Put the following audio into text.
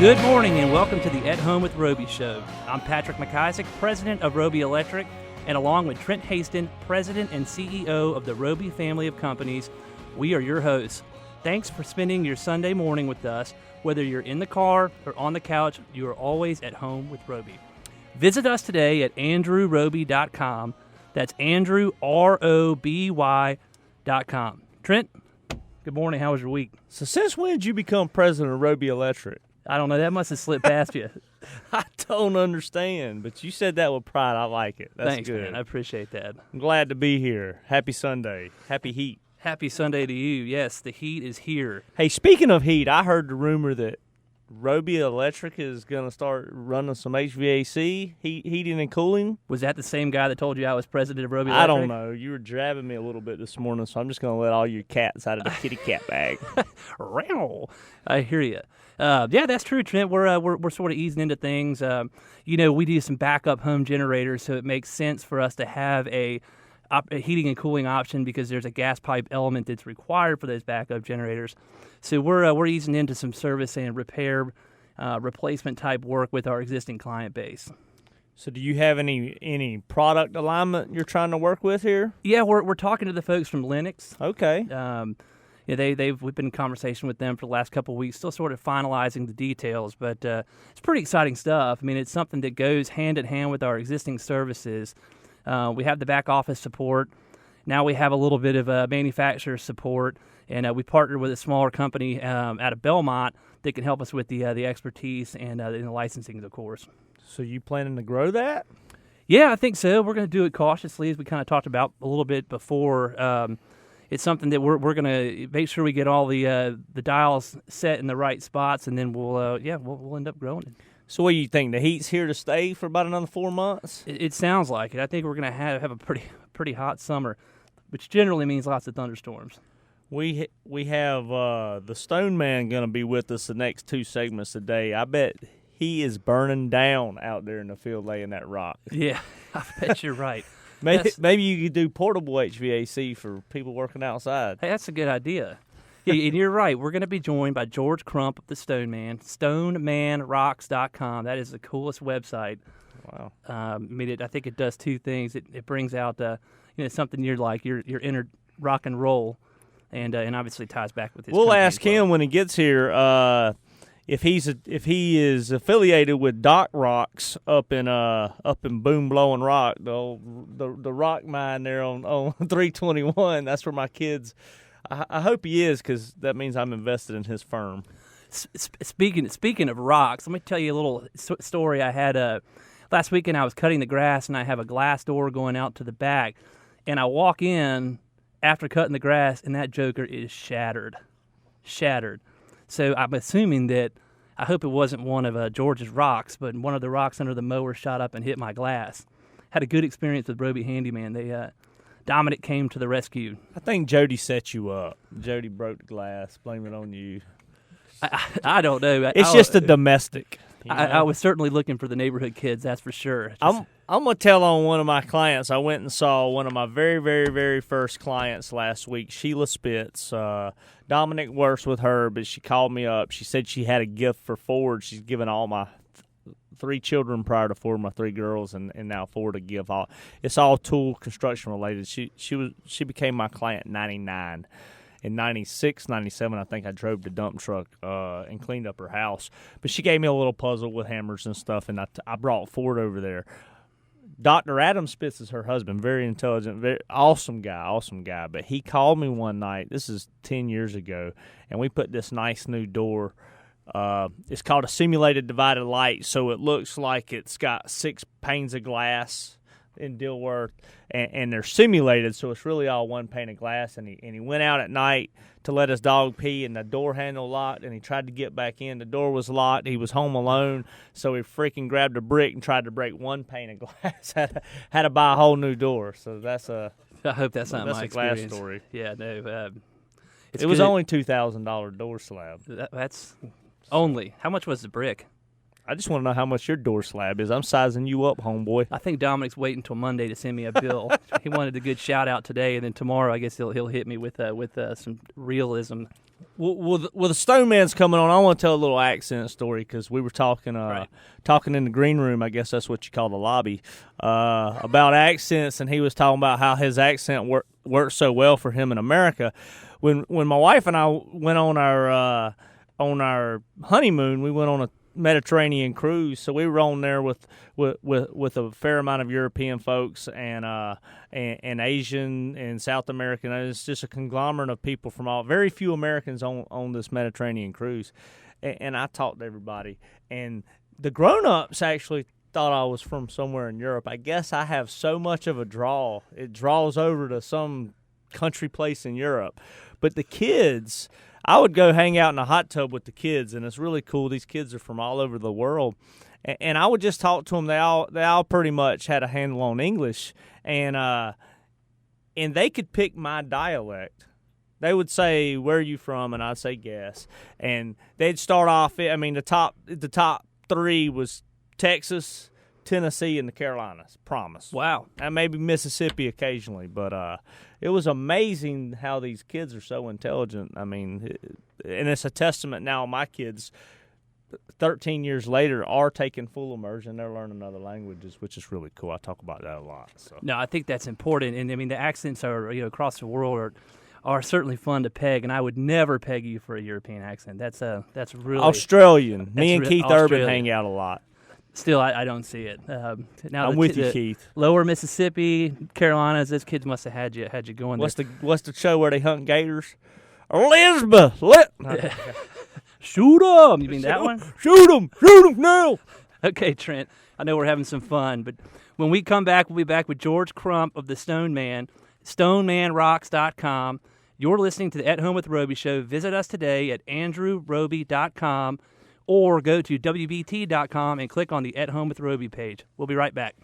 Good morning and welcome to the At Home with Roby show. I'm Patrick McIsaac, president of Roby Electric, and along with Trent Haston, president and CEO of the Roby family of companies, we are your hosts. Thanks for spending your Sunday morning with us. Whether you're in the car or on the couch, you are always at home with Roby. Visit us today at andrewroby.com. That's Andrew, ROBY.com. Trent, good morning. How was your week? So since when did you become president of Roby Electric? I don't know. That must have slipped past you. I don't understand, but you said that with pride. I like it. That's Thanks, good. man. I appreciate that. I'm glad to be here. Happy Sunday. Happy heat. Happy Sunday to you. Yes, the heat is here. Hey, speaking of heat, I heard the rumor that Roby Electric is going to start running some HVAC, heating and cooling. Was that the same guy that told you I was president of Roby Electric? I don't know. You were jabbing me a little bit this morning, so I'm just going to let all your cats out of the kitty cat bag. I hear you. Yeah, that's true, Trent. We're sort of easing into things. We do some backup home generators, so it makes sense for us to have a heating and cooling option because there's a gas pipe element that's required for those backup generators. So we're easing into some service and repair, replacement type work with our existing client base. So do you have any product alignment you're trying to work with here? Yeah, we're talking to the folks from Lennox. Okay. We've been in conversation with them for the last couple of weeks, still sort of finalizing the details, but it's pretty exciting stuff. I mean, it's something that goes hand in hand with our existing services. We have the back office support. Now we have a little bit of manufacturer support, and we partnered with a smaller company out of Belmont that can help us with the expertise and the licensing, of course. So you planning to grow that? Yeah, I think so. We're going to do it cautiously, as we kind of talked about a little bit before. It's something that we're going to make sure we get all the dials set in the right spots, and then we'll end up growing it. So what do you think? The heat's here to stay for about another 4 months? It sounds like it. I think we're going to have a pretty hot summer, which generally means lots of thunderstorms. We have the Stone Man going to be with us the next 2 segments today. I bet he is burning down out there in the field laying that rock. Yeah, I bet you're right. Maybe you could do portable HVAC for people working outside. Hey, that's a good idea. Yeah, and you're right. We're going to be joined by George Crump of the Stone Man, stonemanrocks.com. That is the coolest website. Wow. I think it does 2 things. It brings out something you're like, your inner rock and roll, and obviously ties back with his We'll company ask as well. him when he gets here if he is affiliated with Doc Rocks up in Boom Blowing Rock, the rock mine there on 321. That's where my kids. I hope he is, because that means I'm invested in his firm. Speaking of rocks, let me tell you a little story I had. Last weekend I was cutting the grass, and I have a glass door going out to the back, and I walk in after cutting the grass, and that joker is shattered. So I'm assuming that, I hope it wasn't one of George's rocks, but one of the rocks under the mower shot up and hit my glass. Had a good experience with Roby Handyman. Dominic came to the rescue. I think Jody set you up. Jody broke the glass. Blame it on you. I don't know. It's just a domestic. I was certainly looking for the neighborhood kids, that's for sure. I'm going to tell on one of my clients. I went and saw one of my very, very, very first clients last week, Sheila Spitz. Dominic works with her, but she called me up. She said she had a gift for Ford. She's given all my 3 children prior to Ford, my 3 girls, and now Ford a gift. It's all tool construction related. She became my client in 99. In 96, 97, I think I drove the dump truck and cleaned up her house. But she gave me a little puzzle with hammers and stuff, and I brought Ford over there. Dr. Adam Spitz is her husband, very intelligent, very awesome guy. But he called me one night, this is 10 years ago, and we put this nice new door. It's called a simulated divided light, so it looks like it's got 6 panes of glass in Dilworth, and they're simulated, so it's really all one pane of glass. And he went out at night to let his dog pee, and the door handle locked, and he tried to get back in. The door was locked. He was home alone, so he freaking grabbed a brick and tried to break one pane of glass. had to buy a whole new door. So I hope that's not my experience. Glass story. Yeah, no. It was only $2,000 door slab. That's only. How much was the brick? I just want to know how much your door slab is. I'm sizing you up, homeboy. I think Dominic's waiting until Monday to send me a bill. He wanted a good shout out today, and then tomorrow I guess he'll hit me with some realism. Well, the Stone Man's coming on. I want to tell a little accent story because we were talking talking in the green room. I guess that's what you call the lobby about accents, and he was talking about how his accent worked so well for him in America. When my wife and I went on our honeymoon, we went on a Mediterranean cruise, so we were on there with a fair amount of European folks and Asian and South American. It's just a conglomerate of people from all. Very few Americans on this Mediterranean cruise, and I talked to everybody. And the grown-ups actually thought I was from somewhere in Europe. I guess I have so much of a draw; it draws over to some country place in Europe. But the kids, I would go hang out in a hot tub with the kids, and it's really cool. These kids are from all over the world, and I would just talk to them. They all pretty much had a handle on English, and they could pick my dialect. They would say, "Where are you from?" and I'd say, "Guess." And they'd start off. I mean, the top three was Texas, Tennessee, and the Carolinas. Promise. Wow. And maybe Mississippi occasionally, but it was amazing how these kids are so intelligent. I mean, and it's a testament now. My kids, 13 years later, are taking full immersion. They're learning other languages, which is really cool. I talk about that a lot. So. No, I think that's important, and I mean the accents are across the world are certainly fun to peg, and I would never peg you for a European accent. That's really Australian. Me and Keith Urban hang out a lot. Still, I don't see it. Now I'm with you, Keith. Lower Mississippi, Carolinas, those kids must have had you going there. What's the show where they hunt gators? Elizabeth, shoot them. You mean that one? Shoot them now. Okay, Trent. I know we're having some fun, but when we come back, we'll be back with George Crump of the Stone Man, StoneManRocks.com. You're listening to the At Home with Roby show. Visit us today at AndrewRoby.com. or go to WBT.com and click on the At Home with Roby page. We'll be right back.